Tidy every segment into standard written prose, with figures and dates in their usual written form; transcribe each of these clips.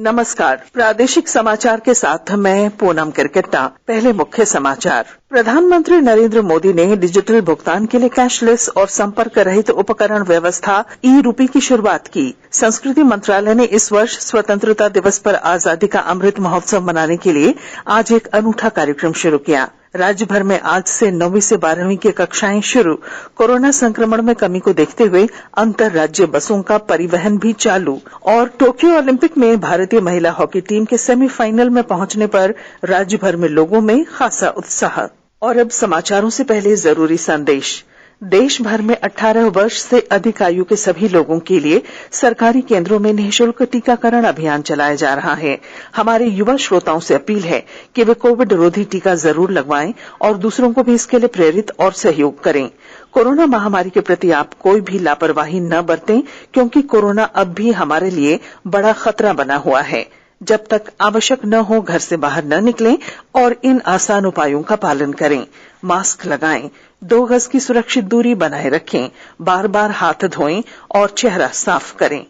नमस्कार, प्रादेशिक समाचार के साथ मैं पूनम किरकिट्टा। पहले मुख्य समाचार। प्रधानमंत्री नरेंद्र मोदी ने डिजिटल भुगतान के लिए कैशलेस और संपर्क रहित उपकरण व्यवस्था ई-रूपी की शुरुआत की। संस्कृति मंत्रालय ने इस वर्ष स्वतंत्रता दिवस पर आजादी का अमृत महोत्सव मनाने के लिए आज एक अनूठा कार्यक्रम शुरू किया। राज्य भर में आज से 9वीं से 12वीं की कक्षाएं शुरू। कोरोना संक्रमण में कमी को देखते हुए अंतर राज्य बसों का परिवहन भी चालू। और टोक्यो ओलंपिक में भारतीय महिला हॉकी टीम के सेमीफाइनल में पहुंचने पर राज्य भर में लोगों में खासा उत्साह। और अब समाचारों से पहले जरूरी संदेश। देश भर में 18 वर्ष से अधिक आयु के सभी लोगों के लिए सरकारी केंद्रों में निःशुल्क टीकाकरण अभियान चलाया जा रहा है। हमारे युवा श्रोताओं से अपील है कि वे कोविड रोधी टीका जरूर लगवाएं और दूसरों को भी इसके लिए प्रेरित और सहयोग करें। कोरोना महामारी के प्रति आप कोई भी लापरवाही न बरतें, क्योंकि कोरोना अब भी हमारे लिए बड़ा खतरा बना हुआ है। जब तक आवश्यक न हो घर से बाहर न निकलें और इन आसान उपायों का पालन करें। मास्क लगाएं, 2 गज की सुरक्षित दूरी बनाए रखें, बार-बार हाथ धोएं और चेहरा साफ करें।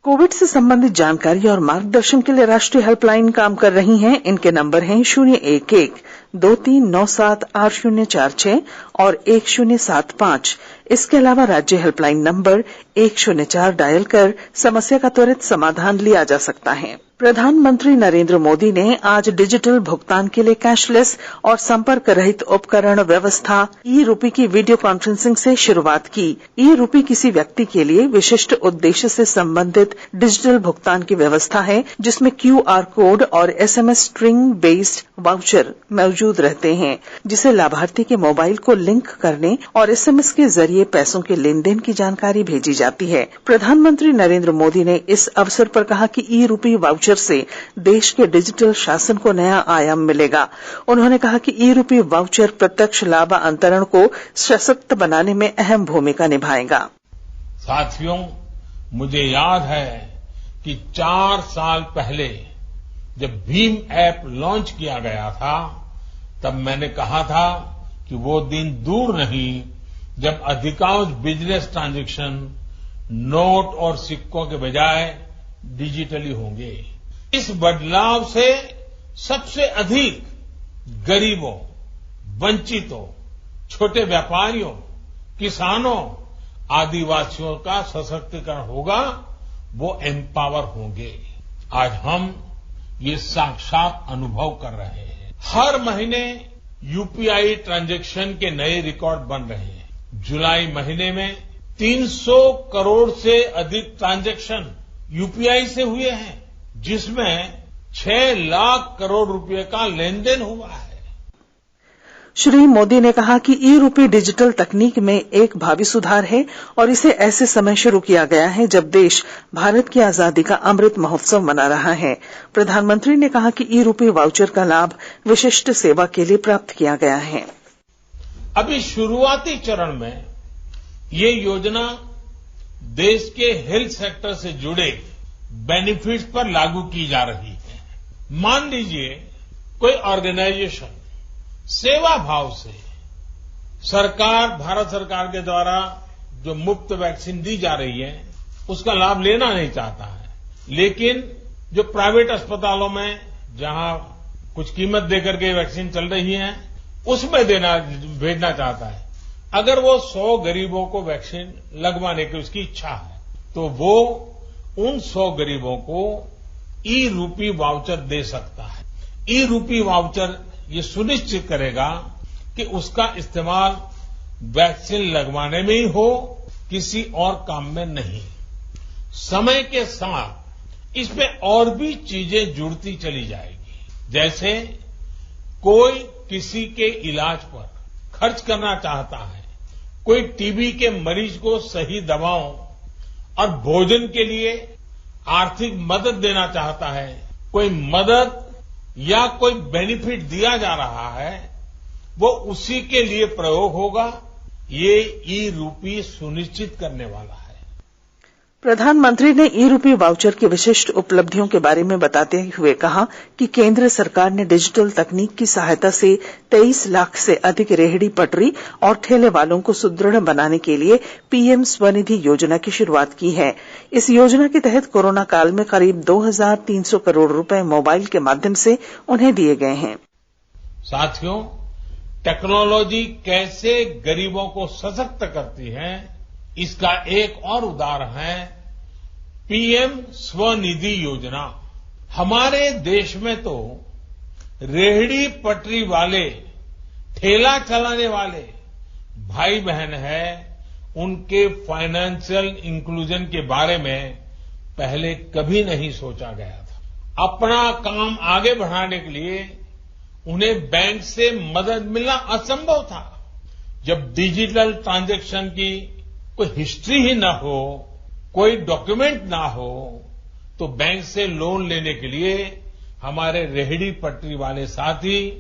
कोविड से संबंधित जानकारी और मार्गदर्शन के लिए राष्ट्रीय हेल्पलाइन काम कर रही हैं। इनके नंबर हैं 011-2397-8046 और 1075। इसके अलावा राज्य हेल्पलाइन नंबर 104 डायल कर समस्या का त्वरित समाधान लिया जा सकता है। प्रधानमंत्री नरेंद्र मोदी ने आज डिजिटल भुगतान के लिए कैशलेस और संपर्क रहित उपकरण व्यवस्था ई-रूपी की वीडियो कॉन्फ्रेंसिंग से शुरुआत की। ई-रूपी किसी व्यक्ति के लिए विशिष्ट उद्देश्य से संबंधित डिजिटल भुगतान की व्यवस्था है, जिसमें QR कोड और SMS स्ट्रिंग बेस्ड वाउचर मौजूद रहते हैं, जिसे लाभार्थी के मोबाइल को लिंक करने और SMS के जरिए पैसों के लेन देन की जानकारी भेजी जाती है। प्रधानमंत्री नरेंद्र मोदी ने इस अवसर पर कहा कि ई-रूपी वाउचर से देश के डिजिटल शासन को नया आयाम मिलेगा। उन्होंने कहा कि ई-रूपी वाउचर प्रत्यक्ष लाभ अंतरण को सशक्त बनाने में अहम भूमिका निभाएगा। साथियों, मुझे याद है कि 4 साल पहले जब भीम ऐप लॉन्च किया गया था, तब मैंने कहा था कि वो दिन दूर नहीं जब अधिकांश बिजनेस ट्रांजैक्शन नोट और सिक्कों के बजाय डिजिटली होंगे। इस बदलाव से सबसे अधिक गरीबों, वंचितों, छोटे व्यापारियों, किसानों, आदिवासियों का सशक्तिकरण होगा, वो एम्पावर होंगे। आज हम ये साक्षात अनुभव कर रहे हैं। हर महीने यूपीआई ट्रांजैक्शन के नए रिकॉर्ड बन रहे हैं। जुलाई महीने में 300 करोड़ से अधिक ट्रांजैक्शन यूपीआई से हुए हैं, जिसमें 6 लाख करोड़ रुपए का लेन देन हुआ है। श्री मोदी ने कहा कि ई-रूपी डिजिटल तकनीक में एक भावी सुधार है और इसे ऐसे समय शुरू किया गया है जब देश भारत की आजादी का अमृत महोत्सव मना रहा है। प्रधानमंत्री ने कहा कि ई-रूपी वाउचर का लाभ विशिष्ट सेवा के लिए प्राप्त किया गया है। अभी शुरुआती चरण में ये योजना देश के हेल्थ सेक्टर से जुड़े बेनिफिट्स पर लागू की जा रही है। मान लीजिए कोई ऑर्गेनाइजेशन सेवा भाव से भारत सरकार के द्वारा जो मुफ्त वैक्सीन दी जा रही है, उसका लाभ लेना नहीं चाहता है, लेकिन जो प्राइवेट अस्पतालों में जहां कुछ कीमत देकर के वैक्सीन चल रही है, उसमें भेजना चाहता है। अगर वो 100 गरीबों को वैक्सीन लगवाने की उसकी इच्छा है, तो वो उन 100 गरीबों को ई-रूपी वाउचर दे सकता है। ई-रूपी वाउचर ये सुनिश्चित करेगा कि उसका इस्तेमाल वैक्सीन लगवाने में ही हो, किसी और काम में नहीं। समय के साथ इसमें और भी चीजें जुड़ती चली जाएगी। जैसे कोई किसी के इलाज पर खर्च करना चाहता है, कोई टीबी के मरीज को सही दवाओं और भोजन के लिए आर्थिक मदद देना चाहता है, कोई मदद या कोई बेनिफिट दिया जा रहा है, वो उसी के लिए प्रयोग होगा। ये ई-रूपी सुनिश्चित करने वाला है। प्रधानमंत्री ने ई रूपी वाउचर की विशिष्ट उपलब्धियों के बारे में बताते हुए कहा कि केंद्र सरकार ने डिजिटल तकनीक की सहायता से 23 लाख से अधिक रेहड़ी पटरी और ठेले वालों को सुदृढ़ बनाने के लिए पीएम स्वनिधि योजना की शुरुआत की है। इस योजना के तहत कोरोना काल में करीब 2300 करोड़ रुपए मोबाइल के माध्यम से उन्हें दिए गए हैं। साथियों, टेक्नोलॉजी कैसे गरीबों को सशक्त करती है, इसका एक और उदाहरण है पीएम स्वनिधि योजना। हमारे देश में तो रेहड़ी पटरी वाले, ठेला चलाने वाले भाई बहन हैं, उनके फाइनेंशियल इंक्लूजन के बारे में पहले कभी नहीं सोचा गया था। अपना काम आगे बढ़ाने के लिए उन्हें बैंक से मदद मिलना असंभव था। जब डिजिटल ट्रांजैक्शन की कोई हिस्ट्री ही ना हो, कोई डॉक्यूमेंट ना हो, तो बैंक से लोन लेने के लिए हमारे रेहड़ी पटरी वाले साथी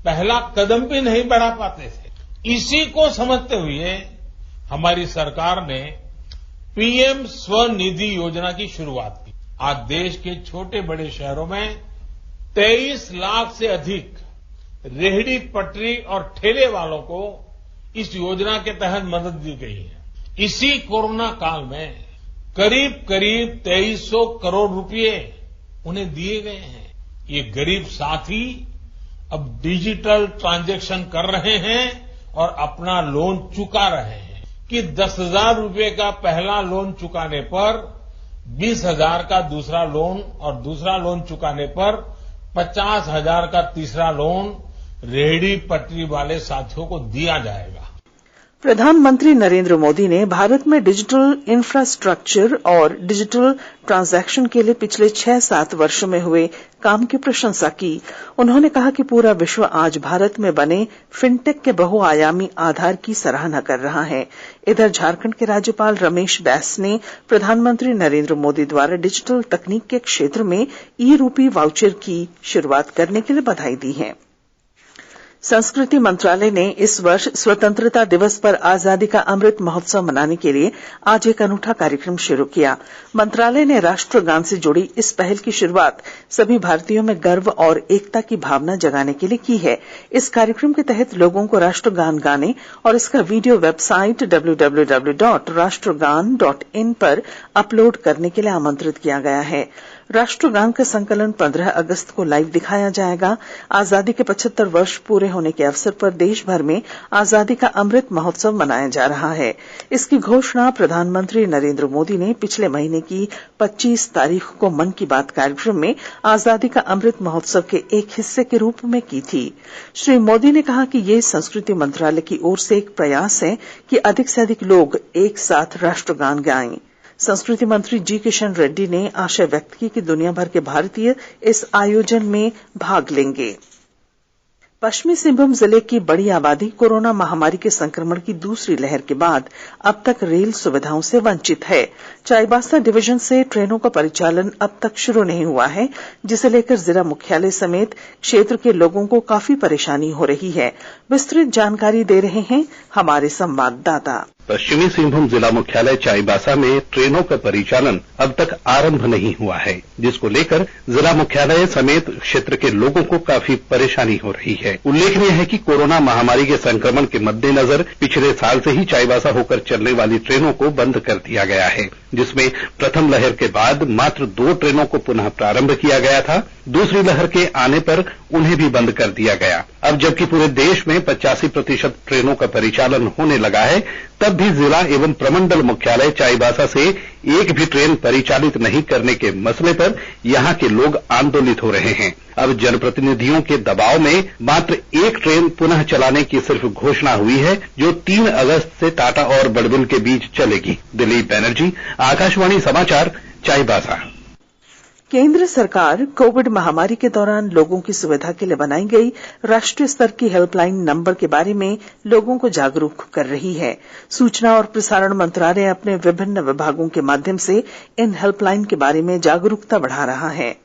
पहला कदम भी नहीं बढ़ा पाते थे। इसी को समझते हुए हमारी सरकार ने पीएम स्वनिधि योजना की शुरुआत की। आज देश के छोटे बड़े शहरों में 23 लाख से अधिक रेहड़ी पटरी और ठेले वालों को इस योजना के तहत मदद दी गई है। इसी कोरोना काल में करीब 2300 करोड़ रुपए उन्हें दिए गए हैं। ये गरीब साथी अब डिजिटल ट्रांजैक्शन कर रहे हैं और अपना लोन चुका रहे हैं कि 10,000 रुपए का पहला लोन चुकाने पर 20,000 का दूसरा लोन और दूसरा लोन चुकाने पर 50,000 का तीसरा लोन रेहड़ी पटरी वाले साथियों को दिया जाएगा। प्रधानमंत्री नरेंद्र मोदी ने भारत में डिजिटल इंफ्रास्ट्रक्चर और डिजिटल ट्रांजैक्शन के लिए पिछले 6-7 वर्षों में हुए काम की प्रशंसा की। उन्होंने कहा कि पूरा विश्व आज भारत में बने फिनटेक के बहुआयामी आधार की सराहना कर रहा है। इधर झारखंड के राज्यपाल रमेश बैस ने प्रधानमंत्री नरेंद्र मोदी द्वारा डिजिटल तकनीक के क्षेत्र में ई रूपी वाउचर की शुरुआत करने के लिए बधाई दी है। संस्कृति मंत्रालय ने इस वर्ष स्वतंत्रता दिवस पर आजादी का अमृत महोत्सव मनाने के लिए आज एक अनूठा कार्यक्रम शुरू किया। मंत्रालय ने राष्ट्रगान से जुड़ी इस पहल की शुरुआत सभी भारतीयों में गर्व और एकता की भावना जगाने के लिए की है। इस कार्यक्रम के तहत लोगों को राष्ट्रगान गाने और इसका वीडियो वेबसाइट www.rashtragan.in पर अपलोड करने के लिए आमंत्रित किया गया है। राष्ट्रगान का संकलन 15 अगस्त को लाइव दिखाया जाएगा। आजादी के 75 वर्ष पूरे होने के अवसर पर देश भर में आजादी का अमृत महोत्सव मनाया जा रहा है। इसकी घोषणा प्रधानमंत्री नरेंद्र मोदी ने पिछले महीने की 25 तारीख को मन की बात कार्यक्रम में आजादी का अमृत महोत्सव के एक हिस्से के रूप में की थी। श्री मोदी ने कहा कि ये संस्कृति मंत्रालय की ओर से एक प्रयास है कि अधिक से अधिक लोग एक साथ राष्ट्रगान गाएं। संस्कृति मंत्री जी किशन रेड्डी ने आशा व्यक्त की कि दुनिया भर के भारतीय इस आयोजन में भाग लेंगे। पश्चिमी सिंहभूम जिले की बड़ी आबादी कोरोना महामारी के संक्रमण की दूसरी लहर के बाद अब तक रेल सुविधाओं से वंचित है। चाईबासा डिवीजन से ट्रेनों का परिचालन अब तक शुरू नहीं हुआ है, जिसे लेकर जिला मुख्यालय समेत क्षेत्र के लोगों को काफी परेशानी हो रही है। विस्तृत जानकारी दे रहे हैं हमारे संवाददाता। पश्चिमी सिंहभूम जिला मुख्यालय चाईबासा में ट्रेनों का परिचालन अब तक आरंभ नहीं हुआ है, जिसको लेकर जिला मुख्यालय समेत क्षेत्र के लोगों को काफी परेशानी हो रही है। उल्लेखनीय है कि कोरोना महामारी के संक्रमण के मद्देनजर पिछले साल से ही चाईबासा होकर चलने वाली ट्रेनों को बंद कर दिया गया है, जिसमें प्रथम लहर के बाद मात्र 2 ट्रेनों को पुनः प्रारंभ किया गया था। दूसरी लहर के आने पर उन्हें भी बंद कर दिया गया। अब जबकि पूरे देश में 85% ट्रेनों का परिचालन होने लगा है, तब भी जिला एवं प्रमंडल मुख्यालय चाईबासा से एक भी ट्रेन परिचालित नहीं करने के मसले पर यहां के लोग आंदोलित हो रहे हैं। अब जनप्रतिनिधियों के दबाव में मात्र एक ट्रेन पुनः चलाने की सिर्फ घोषणा हुई है, जो 3 अगस्त से टाटा और बड़बिल के बीच चलेगी। दिलीप बैनर्जी, आकाशवाणी समाचार, चाईबासा। केंद्र सरकार कोविड महामारी के दौरान लोगों की सुविधा के लिए बनाई गई राष्ट्रीय स्तर की हेल्पलाइन नंबर के बारे में लोगों को जागरूक कर रही है। सूचना और प्रसारण मंत्रालय अपने विभिन्न विभागों के माध्यम से इन हेल्पलाइन के बारे में जागरूकता बढ़ा रहा है।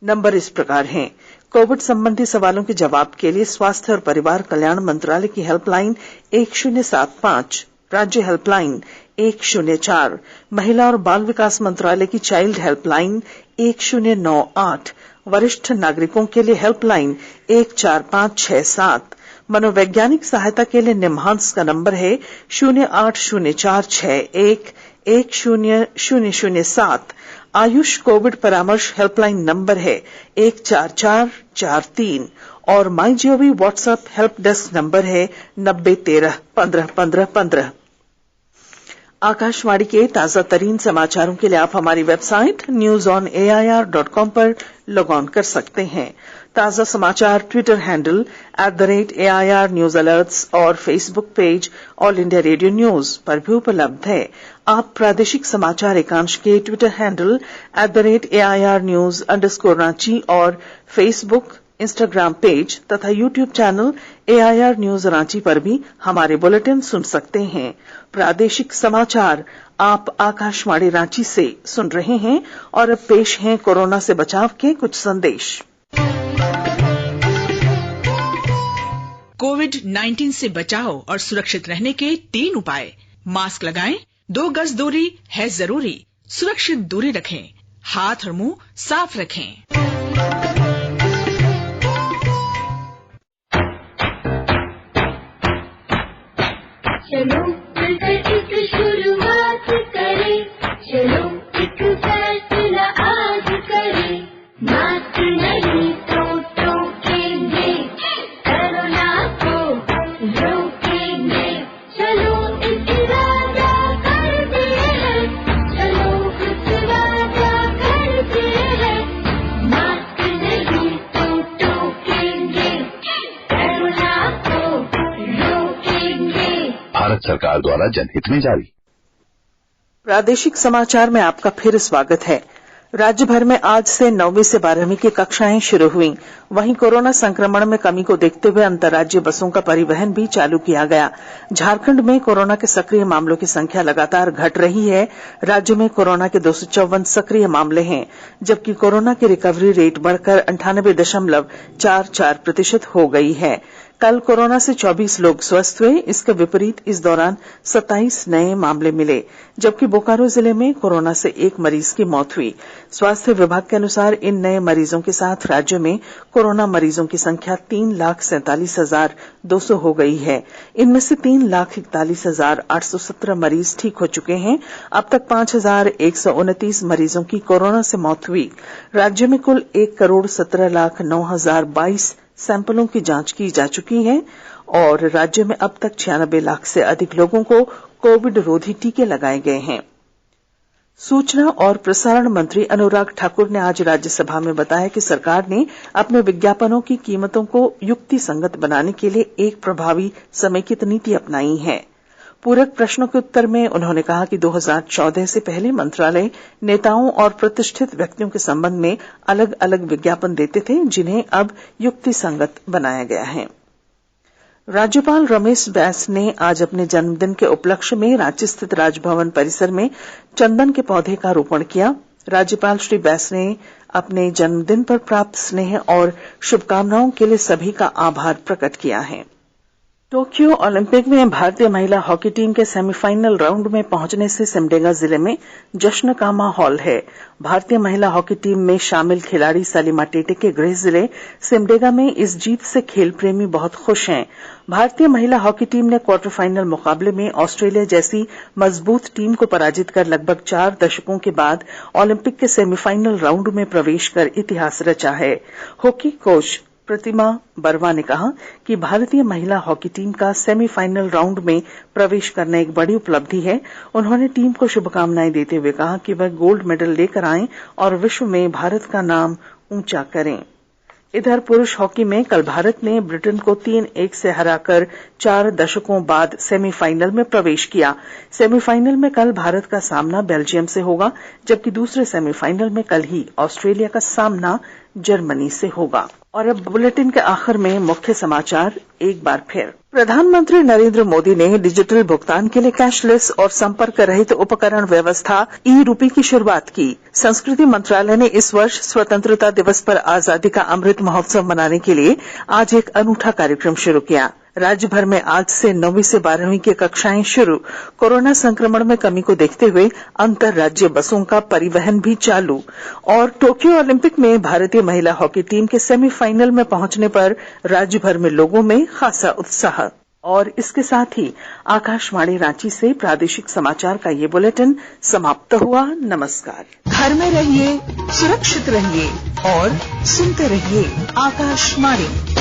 नंबर इस प्रकार हैं। कोविड संबंधी सवालों के जवाब के लिए स्वास्थ्य और परिवार कल्याण मंत्रालय की हेल्पलाइन 1075, राज्य हेल्पलाइन 1004, महिला और बाल विकास मंत्रालय की चाइल्ड हेल्पलाइन 1098, वरिष्ठ नागरिकों के लिए हेल्पलाइन 14567, मनोवैज्ञानिक सहायता के लिए निम्हांस का नंबर है 0804611007, आयुष कोविड परामर्श हेल्पलाइन नंबर है 14443 और MyGov WhatsApp help desk number है 9013151515। आकाशवाणी के ताजा तरीन समाचारों के लिए आप हमारी वेबसाइट newsonair.com पर लॉग ऑन कर सकते हैं। ताजा समाचार Twitter handle @AIR news alerts और Facebook page All India radio news पर भी उपलब्ध है। आप प्रादेशिक समाचार एकांश के ट्विटर हैंडल @AIR news_Ranchi और फेसबुक, इंस्टाग्राम पेज तथा YouTube channel AIR news Ranchi पर भी हमारे बुलेटिन सुन सकते हैं। प्रादेशिक समाचार आप आकाशवाणी रांची से सुन रहे हैं और अब पेश हैं कोरोना से बचाव के कुछ संदेश। कोविड-19 से बचाव और सुरक्षित रहने के 3 उपाय। मास्क लगाएं, 2 गज दूरी है जरूरी, सुरक्षित दूरी रखें, हाथ और मुंह साफ रखें। चलो मिलकर एक शुरुआत करें, चलो एक फैसला आज करें, मास्क नहीं तो टोकेंगे, कोरोना को रोकेंगे, चलो एक वादा करते हैं, चलो एक वादा करते हैं, मास्क नहीं तो टोकेंगे, कोरोना को रोकेंगे। भारत सरकार द्वारा जनहित में जारी। प्रादेशिक समाचार में आपका फिर स्वागत है। राज्य भर में आज से 9वीं से 12वीं की कक्षाएं शुरू हुई। वहीं कोरोना संक्रमण में कमी को देखते हुए अंतर्राज्यीय बसों का परिवहन भी चालू किया गया। झारखंड में कोरोना के सक्रिय मामलों की संख्या लगातार घट रही है। राज्य में कोरोना के 254 सक्रिय मामले हैं, जबकि कोरोना की रिकवरी रेट बढ़कर 98.44% हो गई है। कल कोरोना से 24 लोग स्वस्थ हुए। इसके विपरीत इस दौरान 27 नए मामले मिले, जबकि बोकारो जिले में कोरोना से 1 मरीज की मौत हुई। स्वास्थ्य विभाग के अनुसार इन नए मरीजों के साथ राज्य में कोरोना मरीजों की संख्या 3,47,200 हो गई है। इनमें से 3,41,817 मरीज ठीक हो चुके हैं। अब तक 5,129 मरीजों की कोरोना से मौत हुई। राज्य में कुल 1,17,09,022 सैंपलों की जांच की जा चुकी है और राज्य में अब तक 96 लाख से अधिक लोगों को कोविड रोधी टीके लगाए गए हैं। सूचना और प्रसारण मंत्री अनुराग ठाकुर ने आज राज्यसभा में बताया कि सरकार ने अपने विज्ञापनों की कीमतों को युक्ति संगत बनाने के लिए एक प्रभावी समेकित नीति अपनाई है। पूरक प्रश्नों के उत्तर में उन्होंने कहा कि 2014 से पहले मंत्रालय नेताओं और प्रतिष्ठित व्यक्तियों के संबंध में अलग अलग विज्ञापन देते थे, जिन्हें अब युक्ति संगत बनाया गया है। राज्यपाल रमेश बैस ने आज अपने जन्मदिन के उपलक्ष्य में रांची स्थित राजभवन परिसर में चंदन के पौधे का रोपण किया। राज्यपाल श्री बैस ने अपने जन्मदिन पर प्राप्त स्नेह और शुभकामनाओं के लिए सभी का आभार प्रकट किया है। टोक्यो ओलंपिक में भारतीय महिला हॉकी टीम के सेमीफाइनल राउंड में पहुंचने से सिमडेगा जिले में जश्न का माहौल है। भारतीय महिला हॉकी टीम में शामिल खिलाड़ी सलीमा टेटे के गृह जिले सिमडेगा में इस जीत से खेल प्रेमी बहुत खुश हैं। भारतीय महिला हॉकी टीम ने क्वार्टर फाइनल मुकाबले में ऑस्ट्रेलिया जैसी मजबूत टीम को पराजित कर लगभग 4 दशकों के बाद ओलंपिक के सेमीफाइनल राउंड में प्रवेश कर इतिहास रचा है। हॉकी कोच प्रतिमा बरवा ने कहा कि भारतीय महिला हॉकी टीम का सेमीफाइनल राउंड में प्रवेश करना एक बड़ी उपलब्धि है। उन्होंने टीम को शुभकामनाएं देते हुए कहा कि वह गोल्ड मेडल लेकर आएं और विश्व में भारत का नाम ऊंचा करें। इधर पुरुष हॉकी में कल भारत ने ब्रिटेन को 3-1 से हराकर 4 दशकों बाद सेमीफाइनल में प्रवेश किया। सेमीफाइनल में कल भारत का सामना बेल्जियम से होगा, जबकि दूसरे सेमीफाइनल में कल ही ऑस्ट्रेलिया का सामना जर्मनी से होगा। और अब बुलेटिन के आखिर में मुख्य समाचार एक बार फिर। प्रधानमंत्री नरेंद्र मोदी ने डिजिटल भुगतान के लिए कैशलेस और संपर्क रहित उपकरण व्यवस्था ई-रूपी की शुरुआत की। संस्कृति मंत्रालय ने इस वर्ष स्वतंत्रता दिवस पर आजादी का अमृत महोत्सव मनाने के लिए आज एक अनूठा कार्यक्रम शुरू किया। राज्य भर में आज से 9वीं से 12वीं की कक्षाएं शुरू। कोरोना संक्रमण में कमी को देखते हुए अंतर राज्य बसों का परिवहन भी चालू। और टोक्यो ओलंपिक में भारतीय महिला हॉकी टीम के सेमीफाइनल में पहुंचने पर राज्य भर में लोगों में खासा उत्साह। और इसके साथ ही आकाशवाणी रांची से प्रादेशिक समाचार का ये बुलेटिन समाप्त हुआ। नमस्कार। घर में रहिए, सुरक्षित रहिए और सुनते रहिए आकाशवाणी।